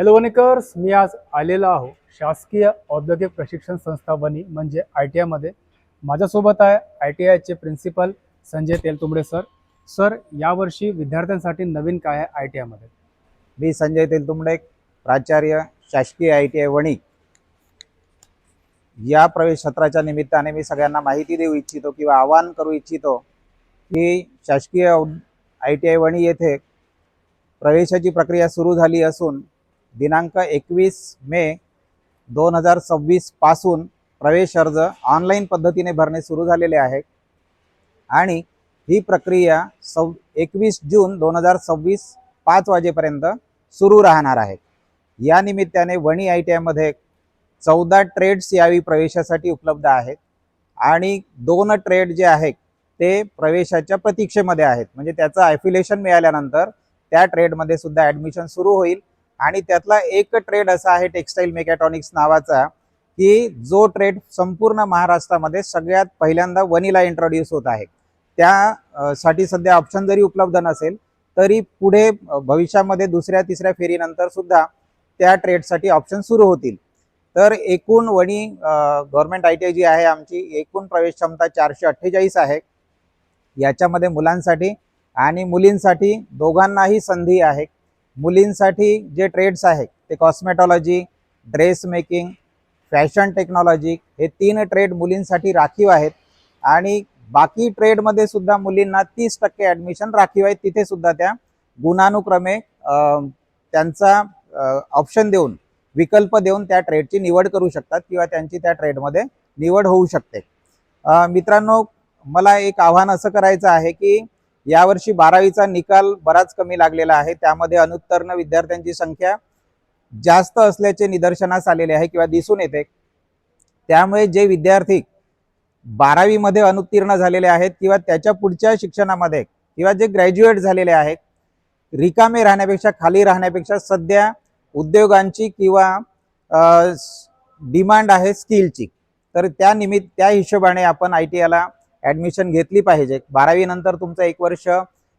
Hello वणिकर्स, मी आज आलेलो आहो शासकीय औद्योगिक प्रशिक्षण संस्था वणी म्हणजे ITI मध्ये. माझ्यासोबत आहे ITIचे principal Sanjay Teltumbde sir. Sir, यावर्षी विद्यार्थ्यांसाठी नवीन काय आहे ITI मध्ये? मी संजय तेलतुंबडे, प्राचार्य, शासकीय ITI वणी. या प्रवेश सत्राच्या निमित्ताने मी सगळ्यांना माहिती देऊ इच्छितो किंवा आवाहन करू इच्छितो की शासकीय ITI वणी येथे प्रवेशाची प्रक्रिया सुरू झाली असून दिनांक 21 मे 2026 पासून प्रवेश अर्ज ऑनलाईन पद्धतीने भरणे सुरू झालेले आहे आणि ही प्रक्रिया 21 जून 2026 5 वाजेपर्यंत सुरू राहणार आहे. या निमित्ताने वणी ITI मध्ये 14 ट्रेड्स यावेळी प्रवेशासाठी उपलब्ध आहेत आणि 2 ट्रेड जे आहेत ते प्रवेशाच्या प्रतीक्षेमध्ये आहेत. म्हणजे त्याचं ॲफिलिएशन मिळाल्यानंतर त्या ट्रेडमध्ये सुद्धा ॲडमिशन सुरू होईल. आणि त्यातला एक ट्रेड असा आहे टेक्सटाईल मेकॅट्रॉनिक्स नावाचा, की जो ट्रेड संपूर्ण महाराष्ट्रामध्ये सगळ्यात पहिल्यांदा वणीला इंट्रोड्यूस होत आहे. त्यासाठी सध्या ऑप्शन जरी उपलब्ध नसेल तरी पुढे भविष्यामध्ये दुसऱ्या तिसऱ्या फेरीनंतर सुद्धा त्या ट्रेडसाठी ऑप्शन सुरू होतील. तर एकूण वणी गव्हर्नमेंट ITI जी आहे आमची एकूण प्रवेश क्षमता 448 आहे. याच्यामध्ये मुलांसाठी आणि मुलींसाठी दोघांनाही संधी आहे. मुलींसाठी जे ट्रेड्स आहेत ते cosmetology, dress making, fashion technology हे 3 ट्रेड मुलींसाठी राखीव आहेत आणि बाकी ट्रेडमध्ये सुद्धा मुलींना 30% ॲडमिशन राखीव आहे. तिथे सुद्धा त्या गुणानुक्रमे त्यांचा ऑप्शन देऊन विकल्प देऊन त्या ट्रेडची निवड करू शकतात किंवा त्यांची त्या ट्रेडमध्ये निवड होऊ शकते. मित्रांनो, मला एक आव्हान असं करायचं आहे की यावर्षी 12वीचा निकाल बराच कमी लागलेला आहे. त्यामध्ये अनुत्तीर्ण विद्यार्थ्यांची संख्या जास्त असल्याचे निदर्शनास आलेले आहे किंवा दिसून येते. त्यामुळे जे विद्यार्थी 12वी मध्ये अनुत्तीर्ण झालेले आहेत किंवा त्याच्या पुढच्या शिक्षणामध्ये किंवा जे ग्रॅज्युएट झालेले आहेत, रिकामे राहण्यापेक्षा खाली राहण्यापेक्षा सध्या उद्योगांची किंवा डिमांड आहे स्किलची, तर त्या हिशोबाने आपण ITIला ॲडमिशन घेतली पाहिजे. 12वी नंतर तुमचं 1 वर्ष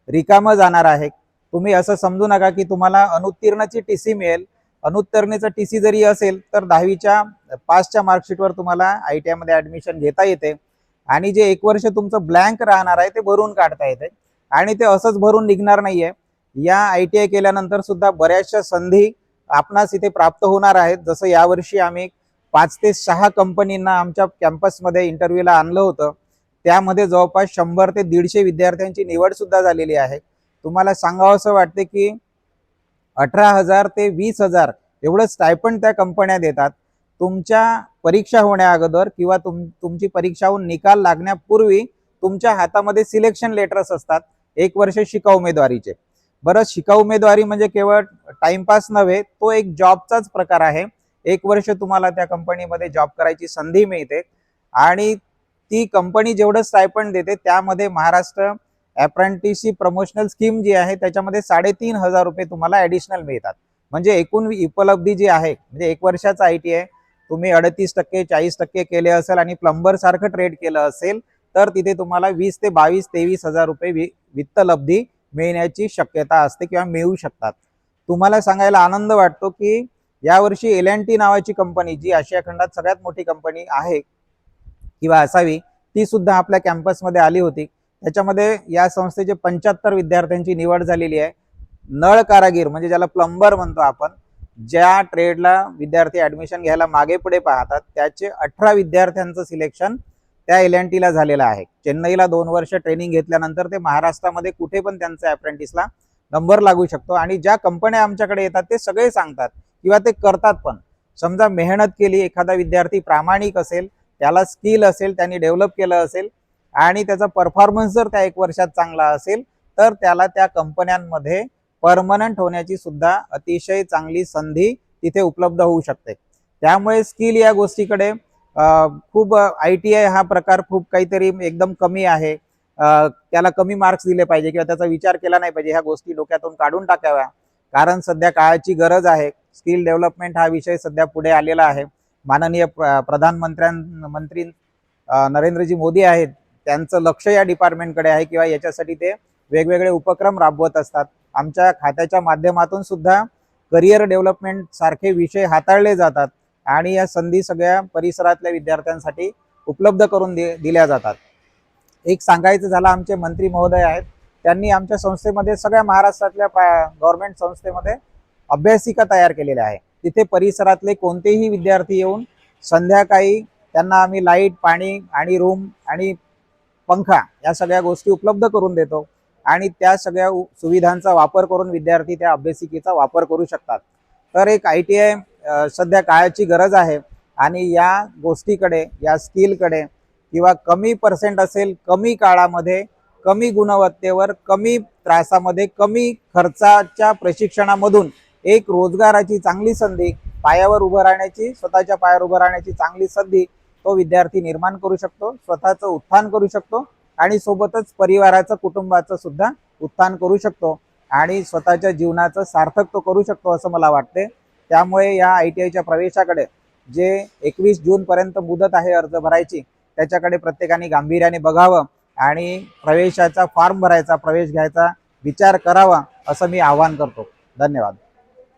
रिकामं जाणार आहे. तुम्ही असं समजू नका की तुम्हाला अनुत्तीर्णची TC मिळेल. अनुत्तीर्णचं TC जरी असेल तर 10वीच्या पासच्या मार्कशीटवर तुम्हाला ITI मध्ये ॲडमिशन घेता येते आणि जे 1 वर्ष तुमचं ब्लँक राहणार आहे ते भरून काढता येते आणि ते असंच भरून निघणार नाहीये. या ITI केल्यानंतर सुद्धा बऱ्याचशा संधी आपणास इथे प्राप्त होणार आहेत. जसं यावर्षी आम्ही 5 ते 6 कंपनींना आमच्या कॅम्पसमध्ये इंटरव्ह्यूला आणलं होतं. त्यामध्ये जवळपास 100 ते 150 विद्यार्थ्यांची निवड सुद्धा झालेली आहे. तुम्हाला सांगावं असं वाटते की 18,000 ते 20,000 एवढं स्टायपंड त्या कंपन्या देतात. तुमच्या परीक्षा होण्या अगोदर किंवा तुमची परीक्षा होऊन निकाल लागण्यापूर्वी तुमच्या हातामध्ये सिलेक्शन लेटर्स असतात 1 वर्ष शिकाऊ उमेदवारीचे. बरं, शिकाऊ उमेदवारी म्हणजे केवळ टाइमपास नव्हे, तो एक जॉबचाच प्रकार आहे. 1 वर्ष तुम्हाला त्या कंपनीमध्ये जॉब करायची संधी मिळते आणि ती कंपनी जेवढं स्टायपंड देते त्यामध्ये महाराष्ट्र अप्रेंटिसशिप प्रमोशनल स्कीम जी आहे त्याच्यामध्ये 3,500 रुपये तुम्हाला ॲडिशनल मिळतात. म्हणजे एकूण उपलब्धी जी आहे, म्हणजे 1 वर्षाचा ITI तुम्ही 38% 40% केले असेल आणि प्लंबर सारखं ट्रेड केलं असेल तर तिथे तुम्हाला 20 ते 22-23,000 रुपये वित्तलब्धी मिळण्याची शक्यता असते किंवा मिळू शकतात. तुम्हाला सांगायला आनंद वाटतो की यावर्षी L&T नावाची कंपनी, जी आशिया खंडात सगळ्यात मोठी कंपनी आहे किंवा असावी, ती सुद्धा आपल्या कॅम्पसमध्ये आली होती. त्याच्यामध्ये या संस्थेचे 75 विद्यार्थ्यांची निवड झालेली आहे. नळ कारागीर म्हणजे ज्याला प्लंबर म्हणतो आपण, ज्या ट्रेडला विद्यार्थी ॲडमिशन घ्यायला मागे पुढे पाहतात, त्याचे 18 विद्यार्थ्यांचं सिलेक्शन त्या L&Tला झालेलं आहे. चेन्नईला 2 वर्ष ट्रेनिंग घेतल्यानंतर ते महाराष्ट्रामध्ये कुठे पण त्यांचा अप्रेंटिसला नंबर लागू शकतो आणि ज्या कंपन्या आमच्याकडे येतात ते सगळे सांगतात किंवा ते करतात पण. समजा मेहनत केली, एखादा विद्यार्थी प्रामाणिक असेल, त्याला स्किल असेल, त्यांनी डेव्हलप केलं असेल आणि त्याचा परफॉर्मन्स जर त्या 1 वर्षात चांगला असेल तर त्याला त्या कंपन्यांमध्ये परमनंट होण्याची सुद्धा अतिशय चांगली संधी तिथे उपलब्ध होऊ शकते. त्यामुळे स्किल या गोष्टीकडे खूप ITI हा प्रकार खूप काहीतरी एकदम कमी आहे, त्याला कमी मार्क्स दिले पाहिजे किंवा त्याचा विचार केला नाही पाहिजे, ह्या गोष्टी डोक्यातून काढून टाकाव्या. कारण सध्या काळाची गरज आहे. स्किल डेव्हलपमेंट हा विषय सध्या पुढे आलेला आहे. माननीय प्रधानमंत्री नरेंद्रजी मोदी आहेत, त्यांचं लक्ष या डिपार्टमेंटकडे आहे किंवा याच्यासाठी ते वेगवेगळे उपक्रम राबवत असतात. आमच्या खात्याच्या माध्यमातून सुद्धा करिअर डेव्हलपमेंट सारखे विषय हाताळले जातात आणि या संधी सगळ्या परिसरातल्या विद्यार्थ्यांसाठी उपलब्ध करून दिल्या जातात. एक सांगायचं झालं, आमचे मंत्री महोदय आहेत, त्यांनी आमच्या संस्थेमध्ये सगळ्या महाराष्ट्रातल्या गव्हर्नमेंट संस्थेमध्ये अभ्यासिका तयार केलेल्या आहे. तिथे परिसरातले कोणतेही विद्यार्थी येऊन संध्याकाळी त्यांना आम्ही लाईट, पाणी आणि रूम आणि पंखा या सगळ्या गोष्टी उपलब्ध करून देतो आणि त्या सगळ्या सुविधांचा वापर करून विद्यार्थी त्या अभ्यासिकेचा वापर करू शकतात. तर एक ITI सध्या काळाची गरज आहे आणि या गोष्टीकडे, या स्किलकडे किंवा कमी पर्सेंट असेल, कमी काळामध्ये, कमी गुणवत्तेवर, कमी त्रासामध्ये, कमी खर्चाच्या प्रशिक्षणामधून एक रोजगाराची चांगली संधी, पायावर उभं राहण्याची, स्वतःच्या पायावर उभं राहण्याची चांगली संधी तो विद्यार्थी निर्माण करू शकतो, स्वतःचं उत्थान करू शकतो आणि सोबतच परिवाराचं, कुटुंबाचं सुद्धा उत्थान करू शकतो आणि स्वतःच्या जीवनाचं सार्थक तो करू शकतो असं मला वाटते. त्यामुळे या ITIच्या प्रवेशाकडे, जे 21 जूनपर्यंत मुदत आहे अर्ज भरायची, त्याच्याकडे प्रत्येकाने गांभीर्याने बघावं आणि प्रवेशाचा फॉर्म भरायचा, प्रवेश घ्यायचा विचार करावा असं मी आवाहन करतो. धन्यवाद.